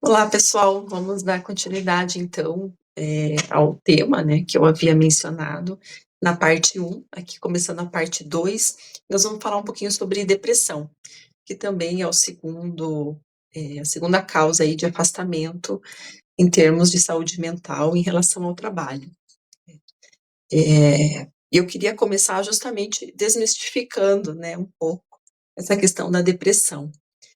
Olá, pessoal. Vamos dar continuidade, então, ao tema, né, que eu havia mencionado na parte 1, aqui começando a parte 2, nós vamos falar um pouquinho sobre depressão, que também é a segunda causa aí de afastamento em termos de saúde mental em relação ao trabalho. Eu queria começar justamente desmistificando, né, um pouco essa questão da depressão.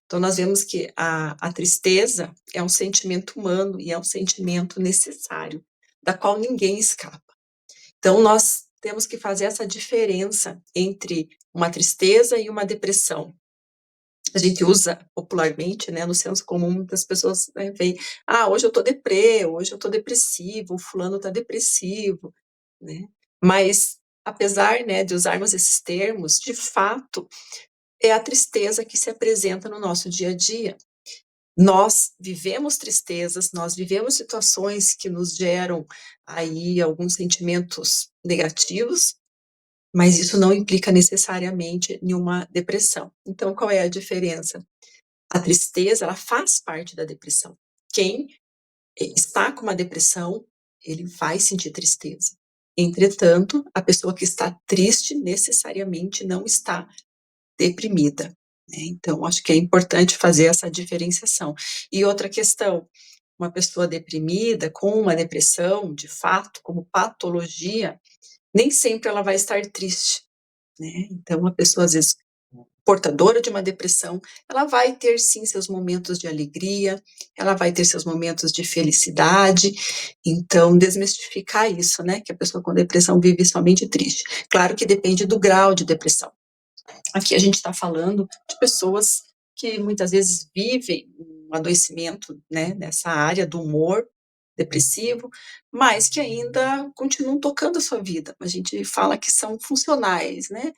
Então, nós vemos que a tristeza é um sentimento humano e é um sentimento necessário, da qual ninguém escapa. Então, nós temos que fazer essa diferença entre uma tristeza e uma depressão. A gente usa popularmente, né, no senso comum, muitas pessoas, né, veem, hoje eu tô deprê, hoje eu tô depressivo, o fulano tá depressivo, né? Mas, apesar, né, de usarmos esses termos, de fato, é a tristeza que se apresenta no nosso dia a dia. Nós vivemos tristezas, nós vivemos situações que nos geram aí alguns sentimentos negativos, mas isso não implica necessariamente em uma depressão. Então, qual é a diferença? A tristeza, ela faz parte da depressão. Quem está com uma depressão, ele vai sentir tristeza. Entretanto, a pessoa que está triste necessariamente não está deprimida, né. Então acho que é importante fazer essa diferenciação. E outra questão, uma pessoa deprimida com uma depressão, de fato, como patologia, nem sempre ela vai estar triste, né. Então a pessoa, às vezes, portadora de uma depressão, ela vai ter sim seus momentos de alegria, ela vai ter seus momentos de felicidade, então desmistificar isso, né, que a pessoa com depressão vive somente triste. Claro que depende do grau de depressão. Aqui a gente está falando de pessoas que muitas vezes vivem um adoecimento, né, nessa área do humor depressivo, mas que ainda continuam tocando a sua vida. A gente fala que são funcionais, né?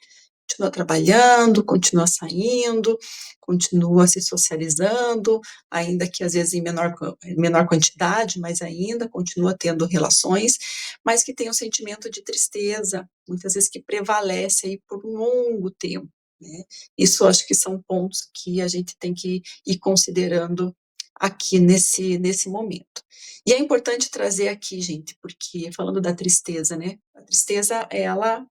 Continua trabalhando, continua saindo, continua se socializando, ainda que às vezes em menor quantidade, mas ainda continua tendo relações, mas que tem um sentimento de tristeza, muitas vezes que prevalece aí por um longo tempo, né? Isso acho que são pontos que a gente tem que ir considerando aqui nesse momento. E é importante trazer aqui, gente, porque falando da tristeza, né? A tristeza, ela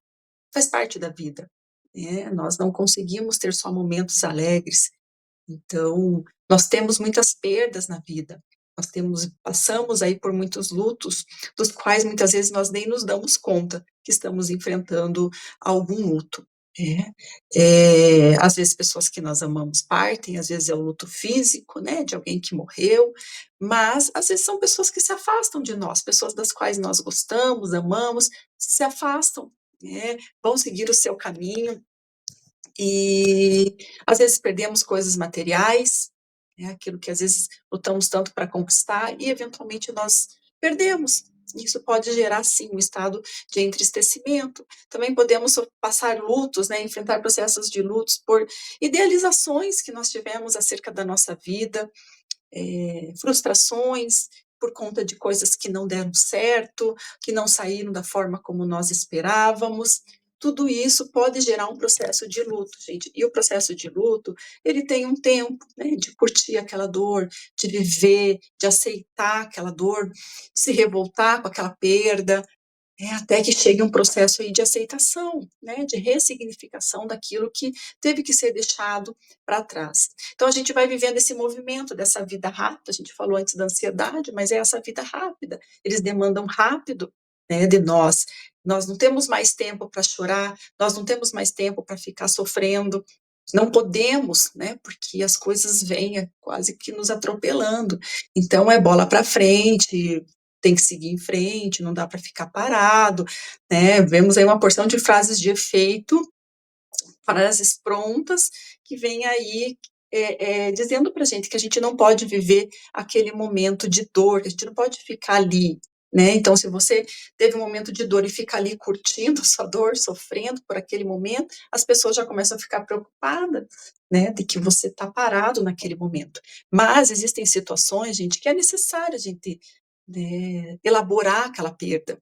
faz parte da vida, né? Nós não conseguimos ter só momentos alegres. Então, nós temos muitas perdas na vida. Passamos aí por muitos lutos, dos quais muitas vezes nós nem nos damos conta que estamos enfrentando algum luto. Às vezes pessoas que nós amamos partem, às vezes é o luto físico, né, de alguém que morreu, mas às vezes são pessoas que se afastam de nós, pessoas das quais nós gostamos, amamos, se afastam, né, vão seguir o seu caminho, e às vezes perdemos coisas materiais, né, aquilo que às vezes lutamos tanto para conquistar e eventualmente nós perdemos. Isso pode gerar, sim, um estado de entristecimento. Também podemos passar lutos, né, enfrentar processos de lutos por idealizações que nós tivemos acerca da nossa vida, frustrações por conta de coisas que não deram certo, que não saíram da forma como nós esperávamos. Tudo isso pode gerar um processo de luto, gente. E o processo de luto, ele tem um tempo, né, de curtir aquela dor, de viver, de aceitar aquela dor, de se revoltar com aquela perda, até que chegue um processo aí de aceitação, né, de ressignificação daquilo que teve que ser deixado para trás. Então a gente vai vivendo esse movimento dessa vida rápida, a gente falou antes da ansiedade, mas é essa vida rápida, eles demandam rápido, né, de nós. Nós não temos mais tempo para chorar, nós não temos mais tempo para ficar sofrendo, não podemos, né, porque as coisas vêm quase que nos atropelando. Então é bola para frente, tem que seguir em frente, não dá para ficar parado, né? Vemos aí uma porção de frases de efeito, frases prontas, que vem aí dizendo para a gente que a gente não pode viver aquele momento de dor, que a gente não pode ficar ali, né? Então, se você teve um momento de dor e fica ali curtindo a sua dor, sofrendo por aquele momento, as pessoas já começam a ficar preocupadas, né, de que você está parado naquele momento. Mas existem situações, gente, que é necessário a gente, né, elaborar aquela perda,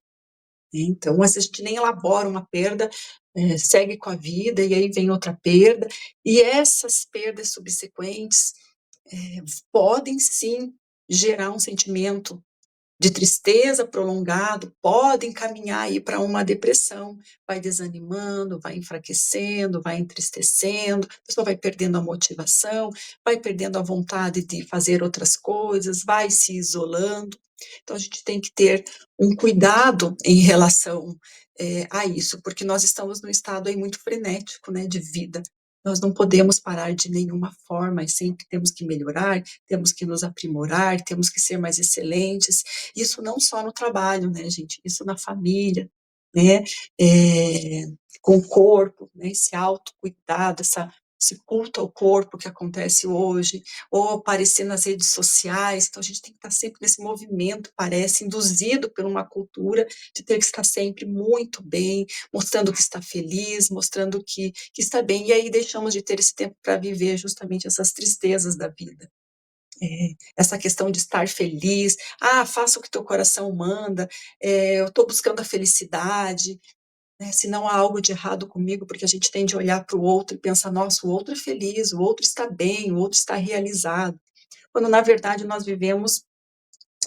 né? Então, às vezes a gente nem elabora uma perda, segue com a vida e aí vem outra perda, e essas perdas subsequentes podem sim gerar um sentimento de tristeza prolongado, pode encaminhar aí para uma depressão, vai desanimando, vai enfraquecendo, vai entristecendo, a pessoa vai perdendo a motivação, vai perdendo a vontade de fazer outras coisas, vai se isolando. Então, a gente tem que ter um cuidado em relação a isso, porque nós estamos num estado aí muito frenético, né, de vida. Nós não podemos parar de nenhuma forma, e sempre temos que melhorar, temos que nos aprimorar, temos que ser mais excelentes. Isso não só no trabalho, né, gente? Isso na família, né? É, com o corpo, né? Esse autocuidado, esse culto ao corpo que acontece hoje, ou aparecer nas redes sociais. Então, a gente tem que estar sempre nesse movimento, parece, induzido por uma cultura de ter que estar sempre muito bem, mostrando que está feliz, mostrando que está bem, e aí deixamos de ter esse tempo para viver justamente essas tristezas da vida. Essa questão de estar feliz, faça o que teu coração manda, eu estou buscando a felicidade, né, se não há algo de errado comigo, porque a gente tende a olhar para o outro e pensar, nossa, o outro é feliz, o outro está bem, o outro está realizado, quando na verdade nós vivemos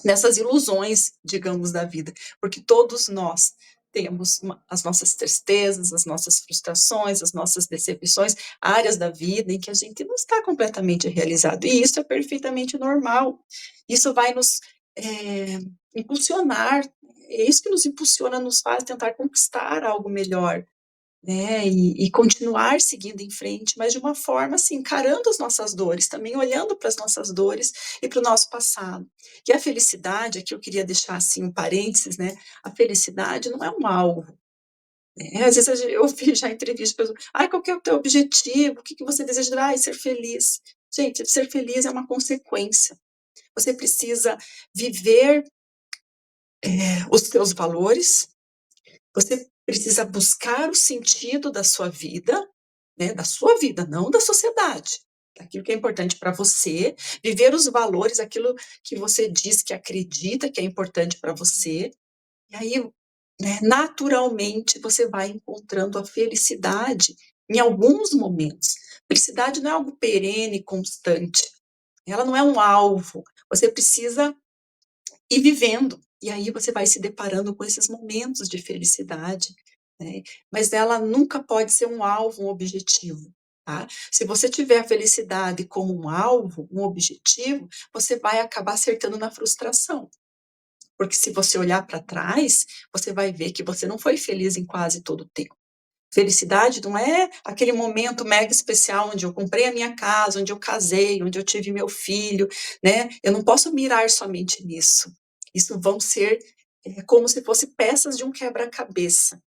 nessas ilusões, digamos, da vida, porque todos nós temos as nossas tristezas, as nossas frustrações, as nossas decepções, áreas da vida em que a gente não está completamente realizado, e isso é perfeitamente normal. Isso vai nos impulsionar, é isso que nos impulsiona, nos faz tentar conquistar algo melhor, né, e continuar seguindo em frente, mas de uma forma assim, encarando as nossas dores, também olhando para as nossas dores e para o nosso passado. E a felicidade, aqui eu queria deixar assim um parênteses, né, a felicidade não é um alvo, né, às vezes eu vi já entrevista, pessoas, qual que é o teu objetivo, o que que você deseja? Ser feliz. Gente, ser feliz é uma consequência. Você precisa viver os teus valores, você precisa buscar o sentido da sua vida, não da sociedade. Aquilo que é importante para você, viver os valores, aquilo que você diz que acredita que é importante para você, e aí, né, naturalmente, você vai encontrando a felicidade em alguns momentos. Felicidade não é algo perene, constante. Ela não é um alvo. Você precisa ir vivendo. E aí você vai se deparando com esses momentos de felicidade, né? Mas ela nunca pode ser um alvo, um objetivo, tá? Se você tiver a felicidade como um alvo, um objetivo, você vai acabar acertando na frustração. Porque se você olhar para trás, você vai ver que você não foi feliz em quase todo o tempo. Felicidade não é aquele momento mega especial onde eu comprei a minha casa, onde eu casei, onde eu tive meu filho, né? Eu não posso mirar somente nisso. Isso vão ser como se fossem peças de um quebra-cabeça,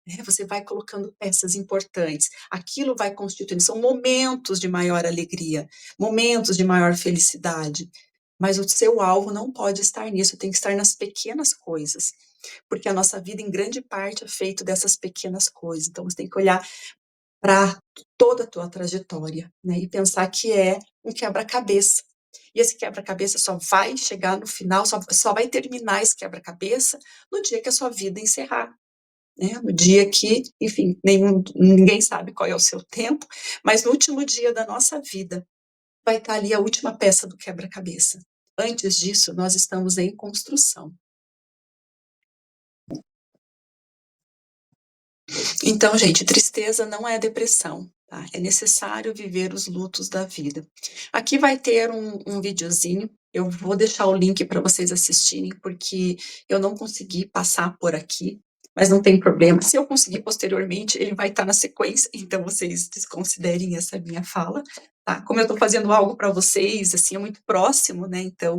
né? Você vai colocando peças importantes. Aquilo vai constituindo, são momentos de maior alegria, momentos de maior felicidade. Mas o seu alvo não pode estar nisso, tem que estar nas pequenas coisas, porque a nossa vida, em grande parte, é feito dessas pequenas coisas. Então, você tem que olhar para toda a tua trajetória, né, e pensar que é um quebra-cabeça. E esse quebra-cabeça só vai chegar no final, só vai terminar esse quebra-cabeça no dia que a sua vida encerrar, né, no dia que, enfim, ninguém sabe qual é o seu tempo, mas no último dia da nossa vida vai estar ali a última peça do quebra-cabeça. Antes disso, nós estamos em construção. Então, gente, tristeza não é depressão, tá? É necessário viver os lutos da vida. Aqui vai ter um videozinho, eu vou deixar o link para vocês assistirem, porque eu não consegui passar por aqui, mas não tem problema. Se eu conseguir posteriormente, ele vai estar na sequência, então vocês desconsiderem essa minha fala, tá? Como eu estou fazendo algo para vocês, assim, é muito próximo, né? Então,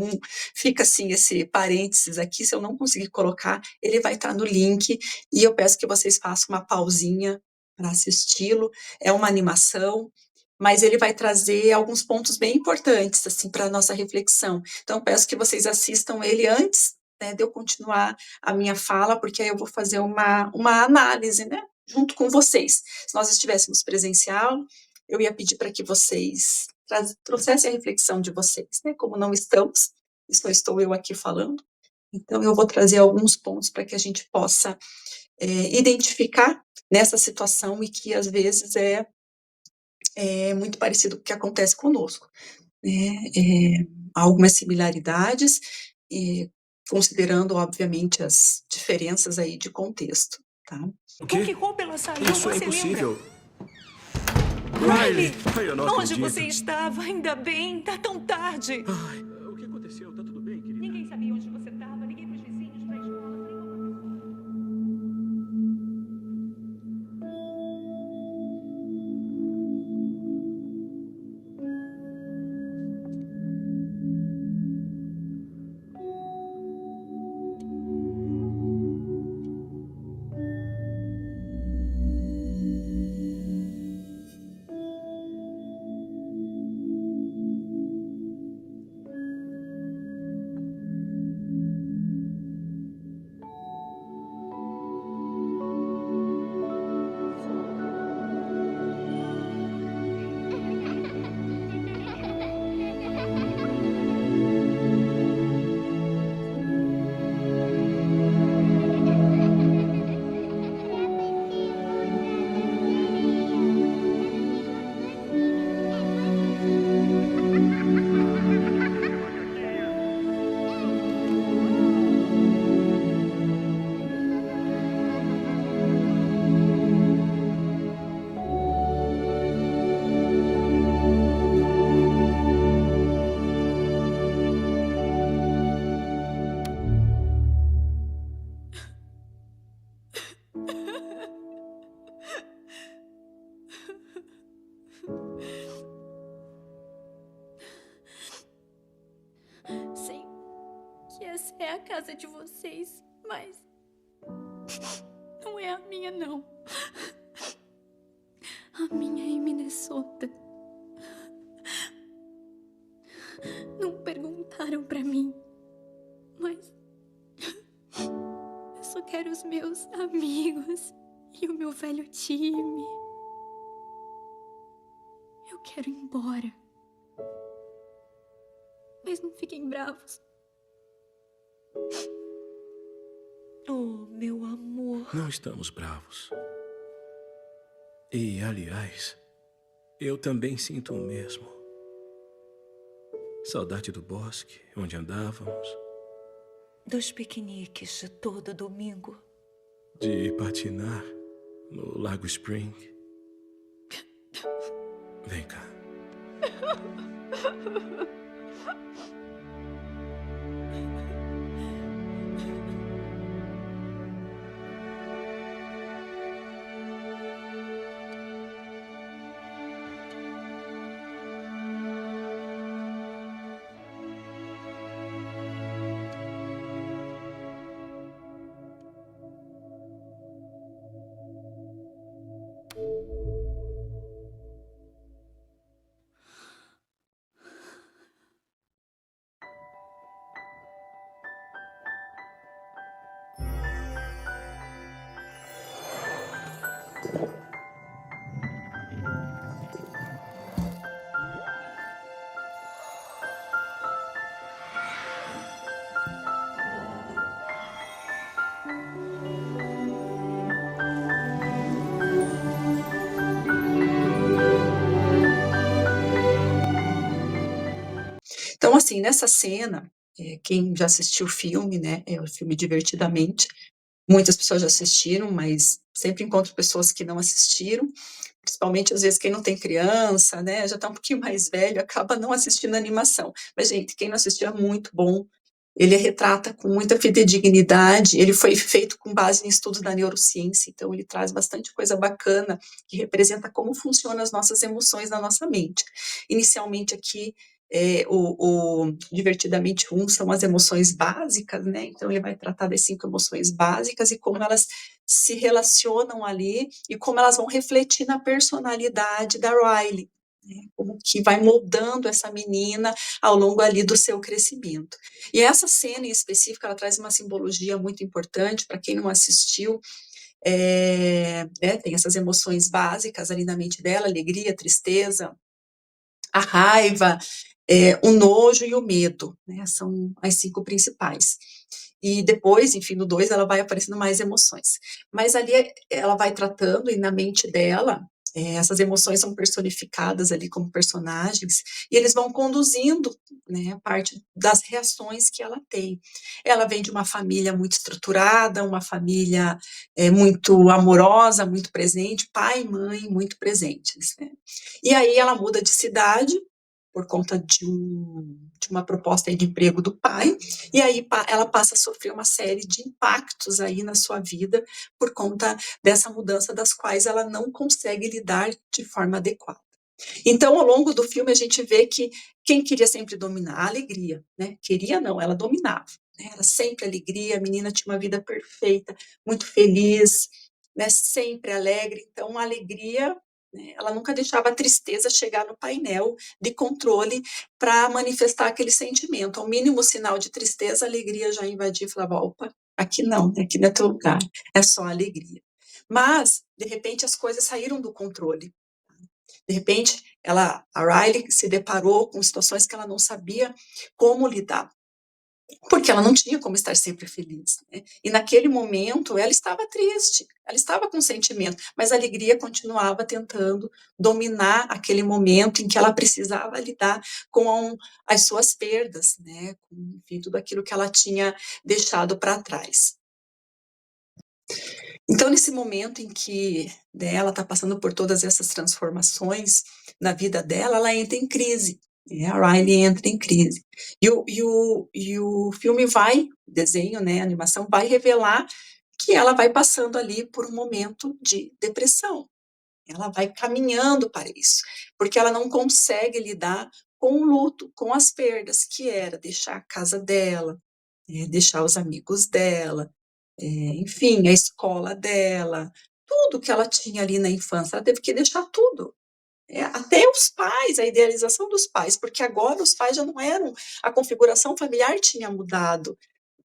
fica assim esse parênteses aqui, se eu não conseguir colocar, ele vai estar no link, e eu peço que vocês façam uma pausinha para assisti-lo. É uma animação, mas ele vai trazer alguns pontos bem importantes assim para a nossa reflexão. Então, eu peço que vocês assistam ele antes, né, de eu continuar a minha fala, porque aí eu vou fazer uma análise, né, junto com vocês. Se nós estivéssemos presencial, eu ia pedir para que vocês trouxessem a reflexão de vocês, né? Como não estamos, só estou eu aqui falando, então eu vou trazer alguns pontos para que a gente possa identificar nessa situação e que às vezes é muito parecido com o que acontece conosco. né, há algumas similaridades, considerando, obviamente, as diferenças aí de contexto, tá? O Com quê? que roupa ela saiu? Isso é Você impossível. lembra? Riley! Eu não Onde acredito. você estava? Ainda bem, tá tão tarde. Ai, o que aconteceu? Tá tudo bem, querida? Ninguém sabia onde você estava. Liguei pros vizinhos, pra escola, falei com a professora. Sei que essa é a casa de vocês, mas não é a minha, não. A minha é em Minnesota. Não perguntaram pra mim, mas eu só quero os meus amigos e o meu velho time. Eu quero ir embora. Mas não fiquem bravos. Oh, meu amor. Não estamos bravos. E, aliás, eu também sinto o mesmo. Saudade do bosque, onde andávamos. Dos piqueniques de todo domingo. De patinar no Lago Spring. Vem cá. Então, assim, nessa cena, quem já assistiu o filme, né, é o filme Divertidamente, muitas pessoas já assistiram, mas sempre encontro pessoas que não assistiram, principalmente às vezes quem não tem criança, né, já está um pouquinho mais velho, acaba não assistindo a animação. Mas, gente, quem não assistiu é muito bom. Ele retrata com muita fidedignidade, ele foi feito com base em estudos da neurociência, então ele traz bastante coisa bacana, que representa como funcionam as nossas emoções na nossa mente. Inicialmente aqui, o Divertidamente um são as emoções básicas, né, então ele vai tratar das 5 emoções básicas e como elas se relacionam ali, e como elas vão refletir na personalidade da Riley, né, como que vai moldando essa menina ao longo ali do seu crescimento. E essa cena em específico, ela traz uma simbologia muito importante para quem não assistiu, né, tem essas emoções básicas ali na mente dela, alegria, tristeza, a raiva, o nojo e o medo, né, são as 5 principais. E depois, enfim, no 2 ela vai aparecendo mais emoções. Mas ali ela vai tratando e na mente dela, Essas emoções são personificadas ali como personagens, e eles vão conduzindo, né, parte das reações que ela tem. Ela vem de uma família muito estruturada, uma família muito amorosa, muito presente, pai e mãe muito presentes, né? E aí ela muda de cidade por conta de uma proposta de emprego do pai, e aí ela passa a sofrer uma série de impactos aí na sua vida por conta dessa mudança das quais ela não consegue lidar de forma adequada. Então, ao longo do filme, a gente vê que quem queria sempre dominar? A alegria, né? Queria não, ela dominava. Né? Era sempre alegria, a menina tinha uma vida perfeita, muito feliz, né? Sempre alegre. Então, a alegria, né? Ela nunca deixava a tristeza chegar no painel de controle para manifestar aquele sentimento. Ao mínimo sinal de tristeza, a alegria já invadia e falava, opa, aqui não, né? Aqui não é teu lugar, é só alegria. Mas, de repente, as coisas saíram do controle. De repente, a Riley se deparou com situações que ela não sabia como lidar, porque ela não tinha como estar sempre feliz, né? E naquele momento ela estava triste, ela estava com sentimento, mas a alegria continuava tentando dominar aquele momento em que ela precisava lidar com as suas perdas, né? Com, enfim, tudo aquilo que ela tinha deixado para trás. Então, nesse momento em que, né, ela está passando por todas essas transformações na vida dela, ela entra em crise. Né? A Riley entra em crise. E o filme vai, o desenho, né, a animação, vai revelar que ela vai passando ali por um momento de depressão. Ela vai caminhando para isso, porque ela não consegue lidar com o luto, com as perdas, que era deixar a casa dela, deixar os amigos dela, enfim, a escola dela, tudo que ela tinha ali na infância, ela teve que deixar tudo. Até os pais, a idealização dos pais, porque agora os pais já não eram, a configuração familiar tinha mudado.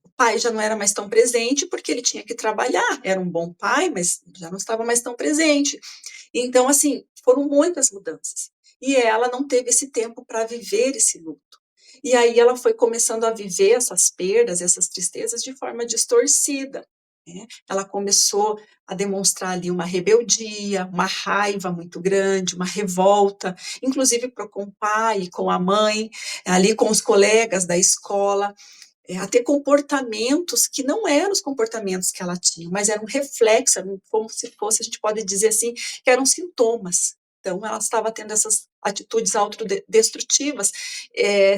O pai já não era mais tão presente porque ele tinha que trabalhar. Era um bom pai, mas já não estava mais tão presente. Então, assim, foram muitas mudanças. E ela não teve esse tempo para viver esse luto. E aí ela foi começando a viver essas perdas, essas tristezas de forma distorcida. Né? Ela começou a demonstrar ali uma rebeldia, uma raiva muito grande, uma revolta, inclusive com o pai e com a mãe, ali com os colegas da escola, a ter comportamentos que não eram os comportamentos que ela tinha, mas eram um reflexo, eram como se fosse, a gente pode dizer assim, que eram sintomas. Então, ela estava tendo essas atitudes autodestrutivas,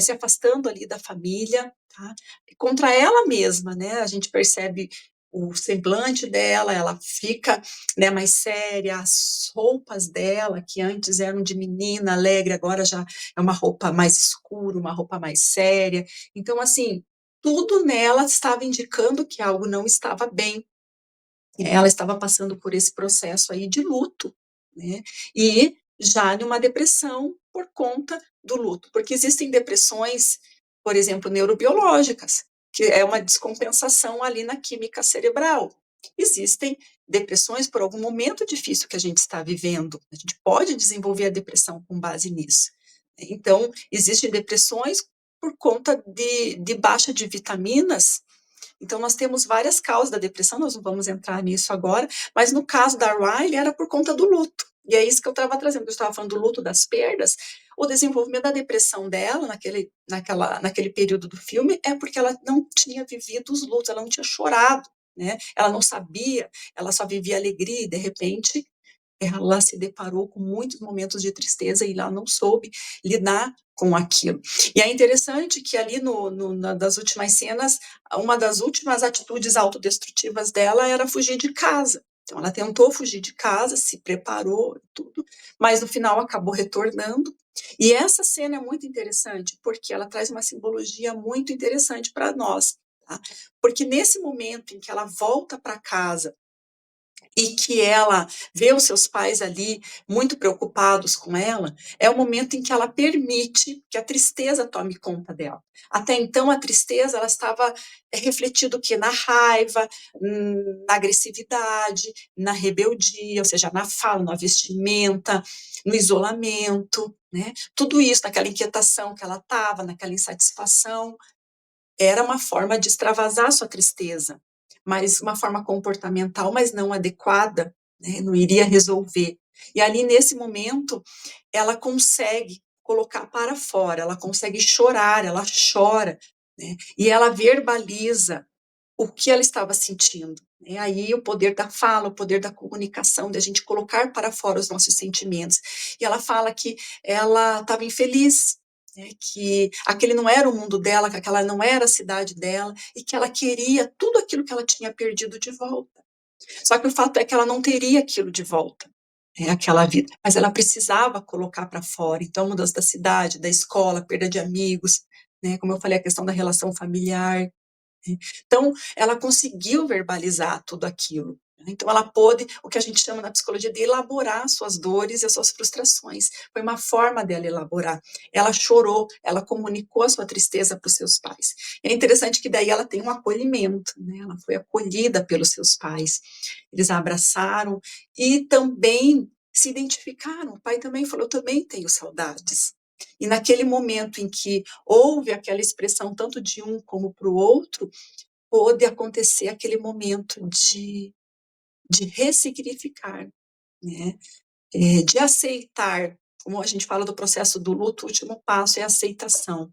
se afastando ali da família, tá? Contra ela mesma, né? A gente percebe o semblante dela, ela fica, né, mais séria, as roupas dela, que antes eram de menina alegre, agora já é uma roupa mais escura, uma roupa mais séria. Então, assim, tudo nela estava indicando que algo não estava bem. Ela estava passando por esse processo aí de luto, né? E já numa depressão por conta do luto, porque existem depressões, por exemplo, neurobiológicas, que é uma descompensação ali na química cerebral. Existem depressões por algum momento difícil que a gente está vivendo. A gente pode desenvolver a depressão com base nisso. Então, existem depressões por conta de baixa de vitaminas. Então, nós temos várias causas da depressão, nós não vamos entrar nisso agora, mas no caso da Riley era por conta do luto. E é isso que eu estava trazendo, eu estava falando do luto, das perdas, o desenvolvimento da depressão dela, naquele período do filme, é porque ela não tinha vivido os lutos, ela não tinha chorado, né? Ela não sabia, ela só vivia alegria e, de repente, ela se deparou com muitos momentos de tristeza e ela não soube lidar com aquilo. E é interessante que ali das últimas cenas, uma das últimas atitudes autodestrutivas dela era fugir de casa. Então, ela tentou fugir de casa, se preparou, tudo, mas no final acabou retornando. E essa cena é muito interessante, porque ela traz uma simbologia muito interessante para nós. Tá? Porque nesse momento em que ela volta para casa, e que ela vê os seus pais ali muito preocupados com ela, é o momento em que ela permite que a tristeza tome conta dela. Até então, a tristeza ela estava refletida o quê? Na raiva, na agressividade, na rebeldia, ou seja, na fala, na vestimenta, no isolamento, né? Tudo isso, naquela inquietação que ela estava, naquela insatisfação, era uma forma de extravasar sua tristeza, mas uma forma comportamental, mas não adequada, né, não iria resolver. E ali, nesse momento, ela consegue colocar para fora, ela consegue chorar, ela chora, né? E ela verbaliza o que ela estava sentindo. É aí o poder da fala, o poder da comunicação, de a gente colocar para fora os nossos sentimentos. E ela fala que ela estava infeliz, né, que aquele não era o mundo dela, que aquela não era a cidade dela, e que ela queria tudo aquilo que ela tinha perdido de volta. Só que o fato é que ela não teria aquilo de volta, aquela vida, mas ela precisava colocar para fora. Então, mudança da cidade, da escola, perda de amigos, né, como eu falei, a questão da relação familiar. Então, ela conseguiu verbalizar tudo aquilo. Então, ela pôde, o que a gente chama na psicologia de elaborar suas dores e as suas frustrações. Foi uma forma dela elaborar. Ela chorou, ela comunicou a sua tristeza para os seus pais. É interessante que daí ela tem um acolhimento, né? Ela foi acolhida pelos seus pais. Eles a abraçaram e também se identificaram. O pai também falou: eu também tenho saudades. E naquele momento em que houve aquela expressão tanto de um como para o outro, pôde acontecer aquele momento de ressignificar, né? De aceitar, como a gente fala do processo do luto, o último passo é a aceitação.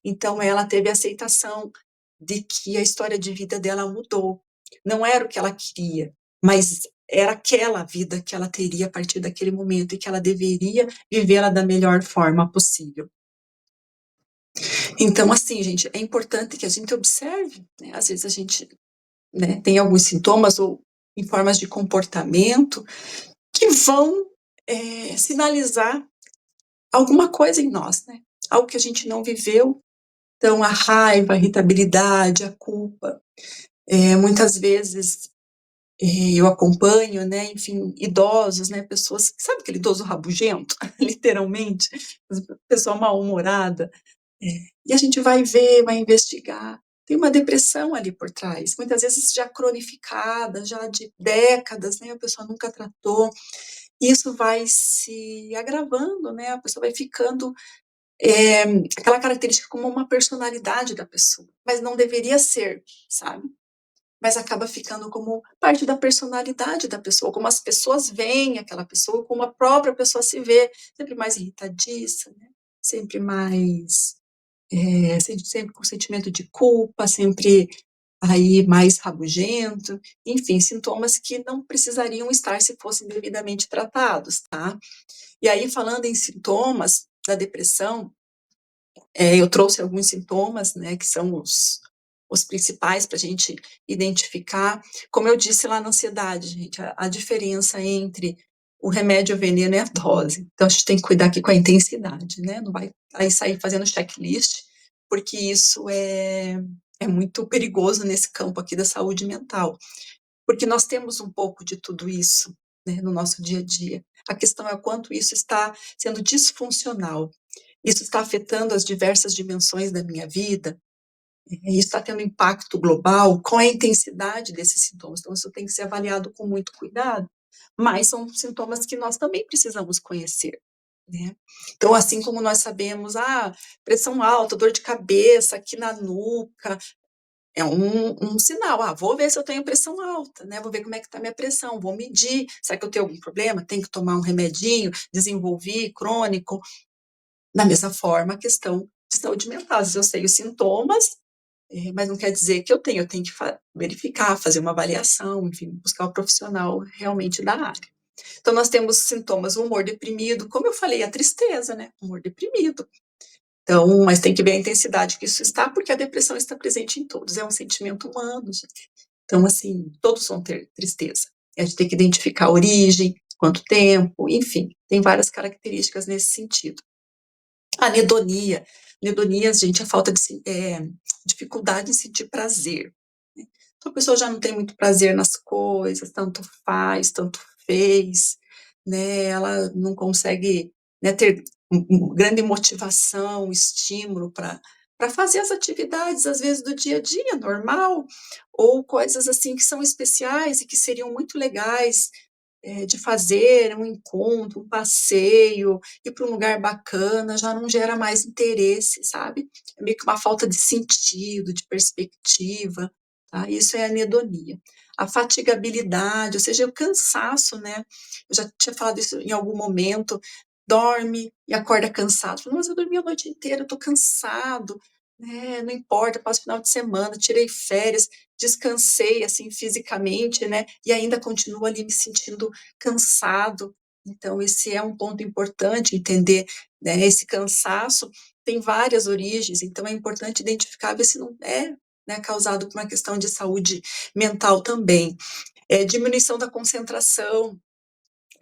Então, ela teve a aceitação de que a história de vida dela mudou. Não era o que ela queria, mas era aquela vida que ela teria a partir daquele momento e que ela deveria vivê-la da melhor forma possível. Então, assim, gente, é importante que a gente observe, né? Às vezes a gente, né, tem alguns sintomas ou em formas de comportamento que vão sinalizar alguma coisa em nós, né? Algo que a gente não viveu. Então, a raiva, a irritabilidade, a culpa. Muitas vezes eu acompanho, né, enfim, idosos, né, pessoas, sabe aquele idoso rabugento, literalmente, pessoa mal-humorada, e a gente vai ver, vai investigar, tem uma depressão ali por trás, muitas vezes já cronificada, já de décadas, né, a pessoa nunca tratou, e isso vai se agravando, né, a pessoa vai ficando, aquela característica como uma personalidade da pessoa, mas não deveria ser, sabe? Mas acaba ficando como parte da personalidade da pessoa, como as pessoas veem aquela pessoa, como a própria pessoa se vê, sempre mais irritadiça, né? Sempre mais, sempre com sentimento de culpa, sempre aí mais rabugento, enfim, sintomas que não precisariam estar se fossem devidamente tratados, tá? E aí, falando em sintomas da depressão, eu trouxe alguns sintomas, né, que são os principais para a gente identificar. Como eu disse lá na ansiedade, gente, a diferença entre o remédio, o veneno e a dose. Então, a gente tem que cuidar aqui com a intensidade, né? Não vai aí sair fazendo checklist, porque isso é muito perigoso nesse campo aqui da saúde mental. Porque nós temos um pouco de tudo isso, né, no nosso dia a dia. A questão é o quanto isso está sendo disfuncional. Isso está afetando as diversas dimensões da minha vida, isso está tendo impacto global, qual é a intensidade desses sintomas. Então, isso tem que ser avaliado com muito cuidado, mas são sintomas que nós também precisamos conhecer, né? Então, assim como nós sabemos, pressão alta, dor de cabeça aqui na nuca, é um sinal, vou ver se eu tenho pressão alta, né? Vou ver como é que está a minha pressão, vou medir, será que eu tenho algum problema? Tenho que tomar um remedinho, desenvolvi, crônico. Da mesma forma, a questão de saúde mental. Às vezes eu sei os sintomas, mas não quer dizer que eu tenho que verificar, fazer uma avaliação, enfim, buscar um profissional realmente da área. Então, nós temos sintomas, o humor deprimido, como eu falei, a tristeza, né? Humor deprimido. Então, mas tem que ver a intensidade que isso está, porque a depressão está presente em todos, é um sentimento humano, gente. Então, assim, todos vão ter tristeza. A gente tem que identificar a origem, quanto tempo, enfim, tem várias características nesse sentido. Anedonia. Anedonia, gente, é falta de dificuldade em sentir prazer. Né? Então, a pessoa já não tem muito prazer nas coisas, tanto faz, tanto fez, né? Ela não consegue, né, ter grande motivação, estímulo para fazer as atividades, às vezes, do dia a dia, normal, ou coisas assim que são especiais e que seriam muito legais, de fazer um encontro, um passeio, ir para um lugar bacana, já não gera mais interesse, sabe? É meio que uma falta de sentido, de perspectiva, tá? Isso é anedonia. A fatigabilidade, ou seja, o cansaço, né? Eu já tinha falado isso em algum momento, dorme e acorda cansado. Fala, mas eu dormi a noite inteira, eu tô cansado, né? Não importa, passo final de semana, tirei férias, descansei, assim, fisicamente, né? E ainda continuo ali me sentindo cansado. Então, esse é um ponto importante, entender, né? Esse cansaço tem várias origens, então é importante identificar, ver se não é, né, causado por uma questão de saúde mental também. Diminuição da concentração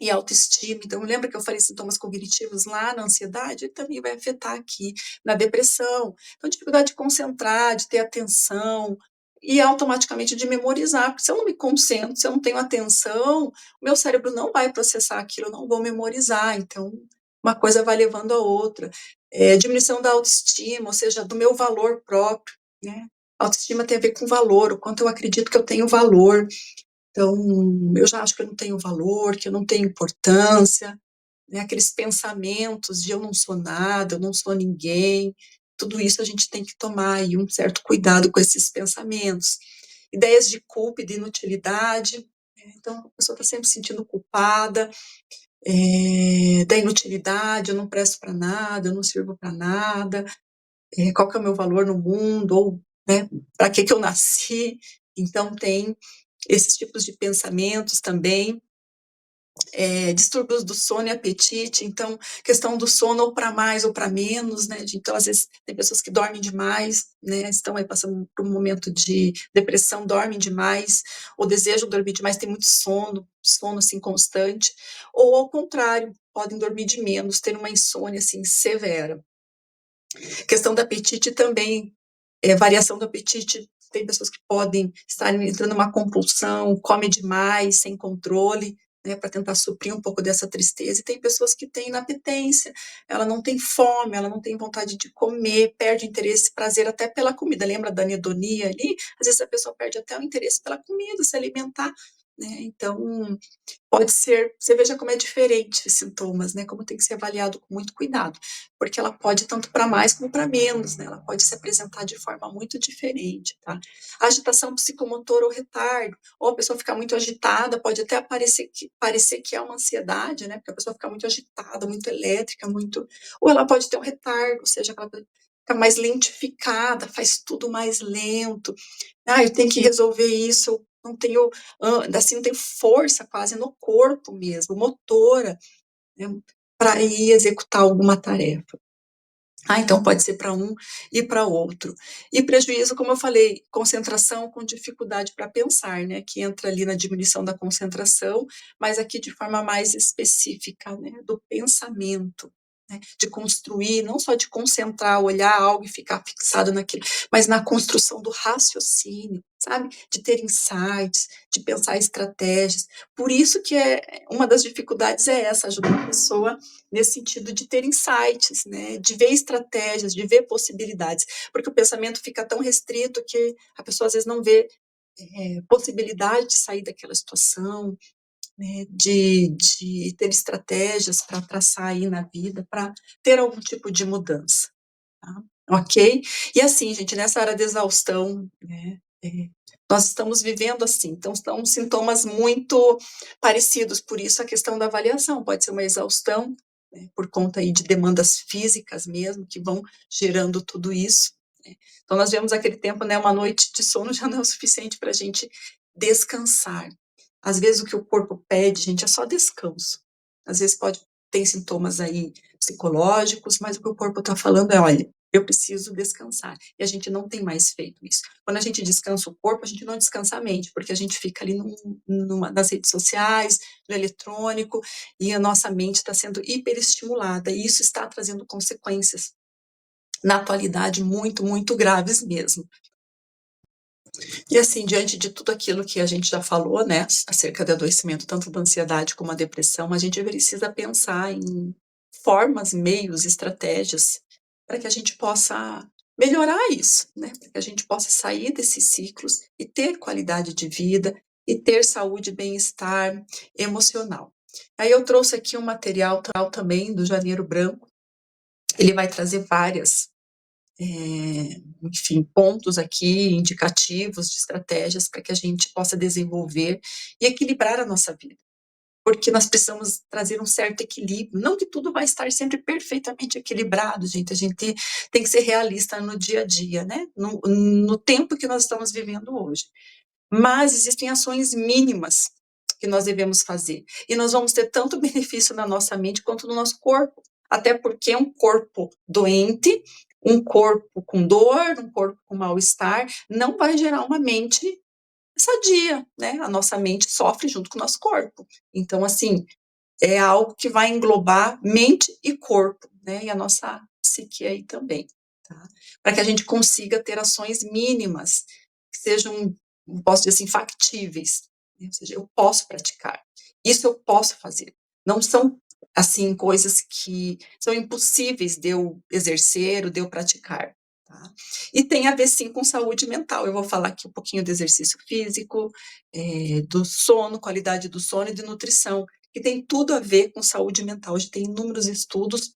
e autoestima. Então, lembra que eu falei sintomas cognitivos lá na ansiedade? Ele também vai afetar aqui na depressão. Então, dificuldade de concentrar, de ter atenção e automaticamente de memorizar, porque se eu não me concentro, se eu não tenho atenção, o meu cérebro não vai processar aquilo, eu não vou memorizar. Então, uma coisa vai levando a outra. Diminuição da autoestima, ou seja, do meu valor próprio, né? Autoestima tem a ver com valor, o quanto eu acredito que eu tenho valor. Então, eu já acho que eu não tenho valor, que eu não tenho importância, né? Aqueles pensamentos de eu não sou nada, eu não sou ninguém, tudo isso a gente tem que tomar aí um certo cuidado com esses pensamentos. Ideias de culpa e de inutilidade, né? Então, a pessoa está sempre se sentindo culpada, da inutilidade, eu não presto para nada, eu não sirvo para nada, qual que é o meu valor no mundo, ou, né, para que eu nasci. Então, tem esses tipos de pensamentos também, distúrbios do sono e apetite, então, questão do sono ou para mais ou para menos, né, então, às vezes, tem pessoas que dormem demais, né, estão aí passando por um momento de depressão, dormem demais, ou desejam dormir demais, tem muito sono, assim, constante, ou, ao contrário, podem dormir de menos, ter uma insônia, assim, severa. Questão do apetite também, variação do apetite, tem pessoas que podem estar entrando numa compulsão, come demais, sem controle, né, para tentar suprir um pouco dessa tristeza, e tem pessoas que têm inapetência, ela não tem fome, ela não tem vontade de comer, perde interesse, prazer até pela comida, lembra da anedonia ali? Às vezes a pessoa perde até o interesse pela comida, se alimentar, né, então pode ser, você veja como é diferente os sintomas, né, como tem que ser avaliado com muito cuidado, porque ela pode tanto para mais como para menos, né, ela pode se apresentar de forma muito diferente, tá? Agitação psicomotora ou retardo, ou a pessoa ficar muito agitada, pode até parecer que é uma ansiedade, né, porque a pessoa fica muito agitada, muito elétrica, muito, ou ela pode ter um retardo, ou seja, ela fica mais lentificada, faz tudo mais lento, eu tenho que resolver isso, não tenho, assim, não tenho força quase no corpo mesmo, motora, né, para ir executar alguma tarefa. Então pode ser para um e para outro. E prejuízo, como eu falei, concentração com dificuldade para pensar, né, que entra ali na diminuição da concentração, mas aqui de forma mais específica, né, do pensamento, né, de construir, não só de concentrar, olhar algo e ficar fixado naquilo, mas na construção do raciocínio, sabe, de ter insights, de pensar estratégias. Por isso que uma das dificuldades é essa, ajudar a pessoa nesse sentido de ter insights, né, de ver estratégias, de ver possibilidades, porque o pensamento fica tão restrito que a pessoa às vezes não vê possibilidade de sair daquela situação, né, de ter estratégias para traçar aí na vida, para ter algum tipo de mudança, tá? Ok? E assim, gente, nessa área de exaustão, né, nós estamos vivendo assim, então são sintomas muito parecidos, por isso a questão da avaliação, pode ser uma exaustão, né, por conta aí de demandas físicas mesmo, que vão gerando tudo isso, né. Então nós vemos aquele tempo, né, uma noite de sono já não é o suficiente para a gente descansar. Às vezes o que o corpo pede, gente, é só descanso. Às vezes pode ter sintomas aí psicológicos, mas o que o corpo está falando é, olha, eu preciso descansar. E a gente não tem mais feito isso. Quando a gente descansa o corpo, a gente não descansa a mente, porque a gente fica ali nas redes sociais, no eletrônico, e a nossa mente está sendo hiperestimulada, e isso está trazendo consequências, na atualidade, muito, muito graves mesmo. E assim, diante de tudo aquilo que a gente já falou, né, acerca do adoecimento, tanto da ansiedade como a depressão, a gente precisa pensar em formas, meios, estratégias para que a gente possa melhorar isso, né, para que a gente possa sair desses ciclos e ter qualidade de vida e ter saúde e bem-estar emocional. Aí eu trouxe aqui um material também do Janeiro Branco, ele vai trazer várias enfim, pontos aqui indicativos de estratégias para que a gente possa desenvolver e equilibrar a nossa vida. Porque nós precisamos trazer um certo equilíbrio. Não que tudo vai estar sempre perfeitamente equilibrado, gente. A gente tem que ser realista no dia a dia, né? No tempo que nós estamos vivendo hoje. Mas existem ações mínimas que nós devemos fazer. E nós vamos ter tanto benefício na nossa mente quanto no nosso corpo. Até porque um corpo doente, um corpo com dor, um corpo com mal-estar, não vai gerar uma mente sadia, né? A nossa mente sofre junto com o nosso corpo. Então, assim, é algo que vai englobar mente e corpo, né? E a nossa psique aí também, tá? Para que a gente consiga ter ações mínimas que sejam, posso dizer assim, factíveis, né? Ou seja, eu posso praticar. Isso eu posso fazer. Não são, assim, coisas que são impossíveis de eu exercer ou de eu praticar. Tá? E tem a ver, sim, com saúde mental. Eu vou falar aqui um pouquinho do exercício físico, do sono, qualidade do sono e de nutrição, que tem tudo a ver com saúde mental. A gente tem inúmeros estudos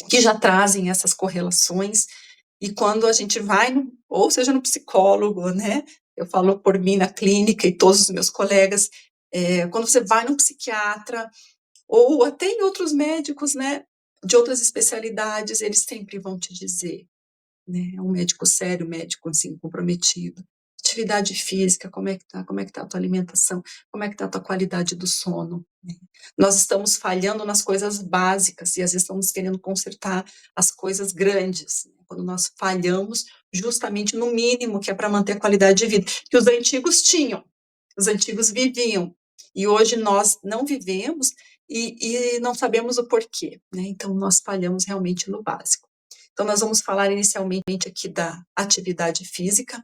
que já trazem essas correlações, e quando a gente vai, ou seja, no psicólogo, né? Eu falo por mim na clínica e todos os meus colegas, quando você vai no psiquiatra, ou até em outros médicos, né? De outras especialidades, eles sempre vão te dizer, né? Um médico sério, um médico assim, comprometido. Atividade física, como é que tá? Como é que tá a tua alimentação? Como é que tá a tua qualidade do sono? Né? Nós estamos falhando nas coisas básicas e às vezes estamos querendo consertar as coisas grandes. Né? Quando nós falhamos justamente no mínimo que é para manter a qualidade de vida, que os antigos tinham, os antigos viviam, e hoje nós não vivemos e não sabemos o porquê, né? Então nós falhamos realmente no básico. Então, nós vamos falar inicialmente aqui da atividade física,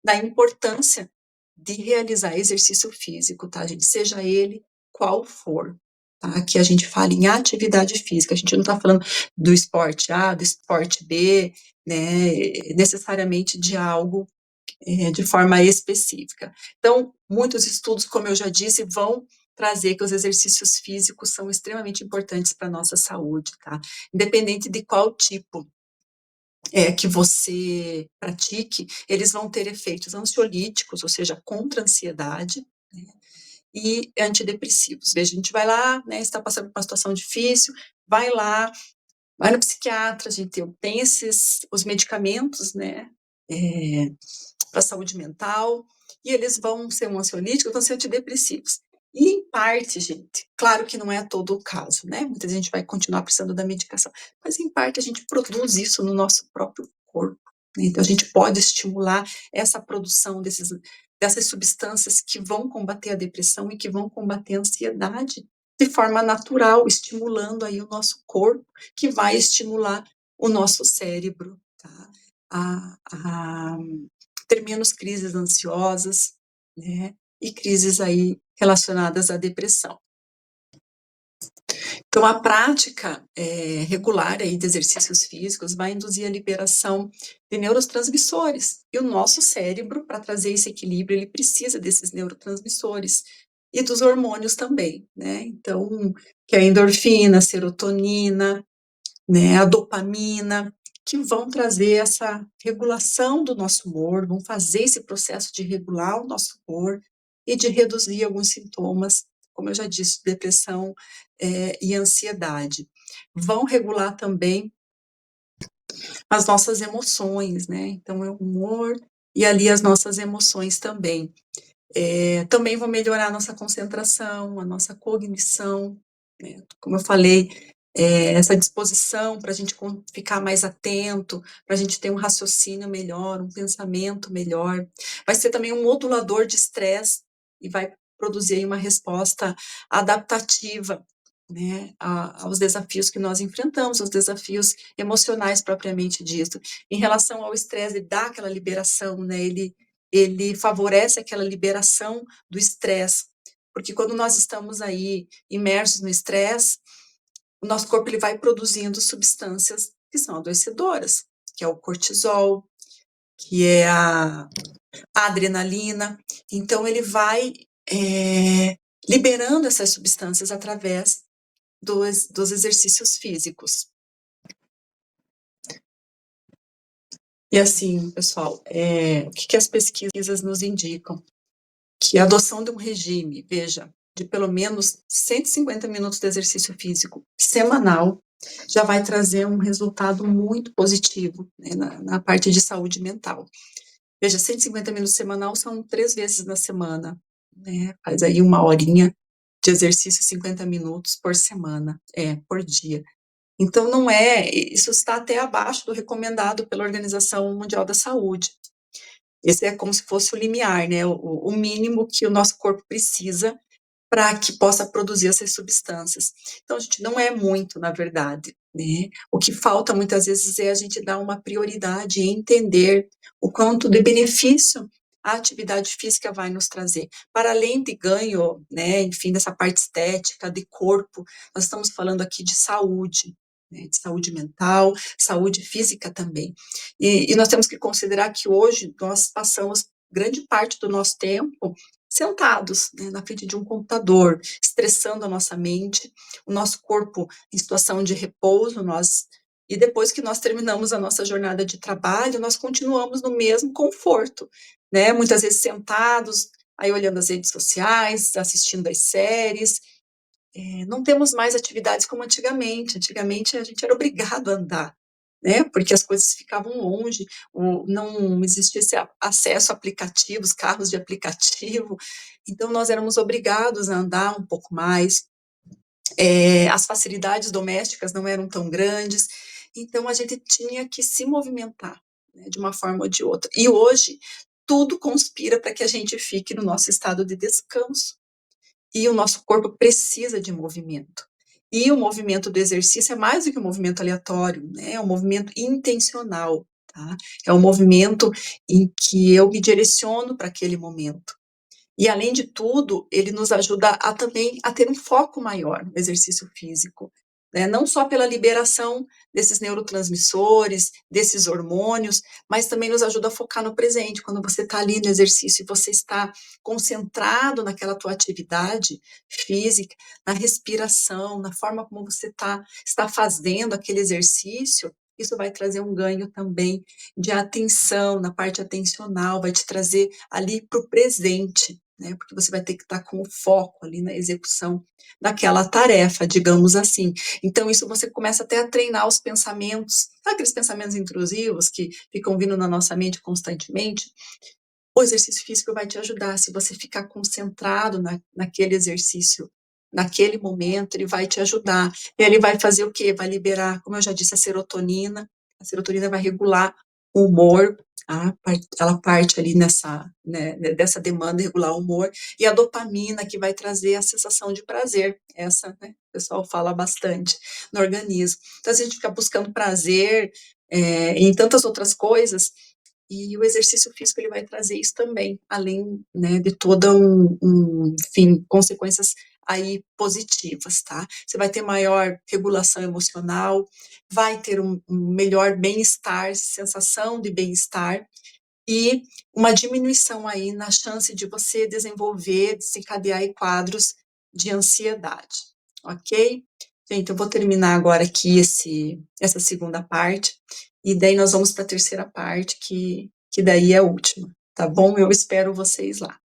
da importância de realizar exercício físico, tá, gente? Seja ele qual for, tá? Aqui a gente fala em atividade física, a gente não está falando do esporte A, do esporte B, né? Necessariamente de algo de forma específica. Então, muitos estudos, como eu já disse, vão trazer que os exercícios físicos são extremamente importantes para a nossa saúde, tá? Independente de qual tipo que você pratique, eles vão ter efeitos ansiolíticos, ou seja, contra a ansiedade, né, e antidepressivos. Veja, a gente vai lá, né, está passando por uma situação difícil, vai lá, vai no psiquiatra, a gente tem os medicamentos, né, para a saúde mental, e eles vão ser um ansiolítico, vão ser antidepressivos. E em parte, gente, claro que não é todo o caso, né? Muita gente vai continuar precisando da medicação, mas em parte a gente produz isso no nosso próprio corpo. Né? Então a gente pode estimular essa produção dessas substâncias que vão combater a depressão e que vão combater a ansiedade de forma natural, estimulando aí o nosso corpo, que vai estimular o nosso cérebro, tá? A ter menos crises ansiosas, né? E crises aí relacionadas à depressão. Então, a prática regular aí de exercícios físicos vai induzir a liberação de neurotransmissores. E o nosso cérebro, para trazer esse equilíbrio, ele precisa desses neurotransmissores e dos hormônios também, né? Então, que é a endorfina, a serotonina, né, a dopamina, que vão trazer essa regulação do nosso humor, vão fazer esse processo de regular o nosso humor e de reduzir alguns sintomas, como eu já disse, depressão e ansiedade. Vão regular também as nossas emoções, né? Então, é o humor e ali as nossas emoções também. Também vão melhorar a nossa concentração, a nossa cognição, né? Como eu falei, essa disposição para a gente ficar mais atento, para a gente ter um raciocínio melhor, um pensamento melhor. Vai ser também um modulador de estresse e vai produzir aí uma resposta adaptativa, né, aos desafios que nós enfrentamos, aos desafios emocionais propriamente dito. Em relação ao estresse, ele dá aquela liberação, né, ele favorece aquela liberação do estresse, porque quando nós estamos aí imersos no estresse, o nosso corpo ele vai produzindo substâncias que são adoecedoras, que é o cortisol, que é a adrenalina. Então, ele vai liberando essas substâncias através dos exercícios físicos. E assim, pessoal, o que as pesquisas nos indicam? Que a adoção de um regime, veja, de pelo menos 150 minutos de exercício físico semanal, já vai trazer um resultado muito positivo, né, na parte de saúde mental. Veja, 150 minutos semanal são 3 vezes na semana, né? Faz aí 1 horinha de exercício, 50 minutos por semana, por dia. Então não isso está até abaixo do recomendado pela Organização Mundial da Saúde. Esse é como se fosse o limiar, né? O mínimo que o nosso corpo precisa para que possa produzir essas substâncias. Então, a gente não é muito, na verdade, né? O que falta muitas vezes é a gente dar uma prioridade e entender o quanto de benefício a atividade física vai nos trazer. Para além de ganho, né, enfim, dessa parte estética, de corpo, nós estamos falando aqui de saúde, né, de saúde mental, saúde física também. E nós temos que considerar que hoje nós passamos grande parte do nosso tempo sentados, né, na frente de um computador, estressando a nossa mente, o nosso corpo em situação de repouso, e depois que nós terminamos a nossa jornada de trabalho, nós continuamos no mesmo conforto, né, muitas vezes sentados, aí olhando as redes sociais, assistindo as séries, não temos mais atividades como antigamente. Antigamente a gente era obrigado a andar, né? Porque as coisas ficavam longe, não existia esse acesso a aplicativos, carros de aplicativo. Então nós éramos obrigados a andar um pouco mais. As facilidades domésticas não eram tão grandes. Então a gente tinha que se movimentar, né, de uma forma ou de outra. E hoje tudo conspira para que a gente fique no nosso estado de descanso. E o nosso corpo precisa de movimento. E o movimento do exercício é mais do que um movimento aleatório, né? É um movimento intencional, tá? É um movimento em que eu me direciono para aquele momento. E, além de tudo, ele nos ajuda também a ter um foco maior no exercício físico, né? Não só pela liberação desses neurotransmissores, desses hormônios, mas também nos ajuda a focar no presente. Quando você está ali no exercício e você está concentrado naquela tua atividade física, na respiração, na forma como você está fazendo aquele exercício, isso vai trazer um ganho também de atenção, na parte atencional, vai te trazer ali para o presente, né? Porque você vai ter que estar com o foco ali na execução daquela tarefa, digamos assim. Então, isso você começa até a treinar os pensamentos, sabe aqueles pensamentos intrusivos que ficam vindo na nossa mente constantemente? O exercício físico vai te ajudar, se você ficar concentrado naquele exercício, naquele momento, ele vai te ajudar. E ele vai fazer o quê? Vai liberar, como eu já disse, a serotonina vai regular o humor, ela parte ali né, dessa demanda, regular o humor, e a dopamina, que vai trazer a sensação de prazer, essa, né, o pessoal fala bastante no organismo. Então, a gente fica buscando prazer em tantas outras coisas, e o exercício físico ele vai trazer isso também, além, né, de toda enfim, consequências aí positivas, tá? Você vai ter maior regulação emocional, vai ter um melhor bem-estar, sensação de bem-estar, e uma diminuição aí na chance de você desencadear aí quadros de ansiedade, ok? Gente, eu vou terminar agora aqui essa segunda parte, e daí nós vamos para a terceira parte, que daí é a última, tá bom? Eu espero vocês lá.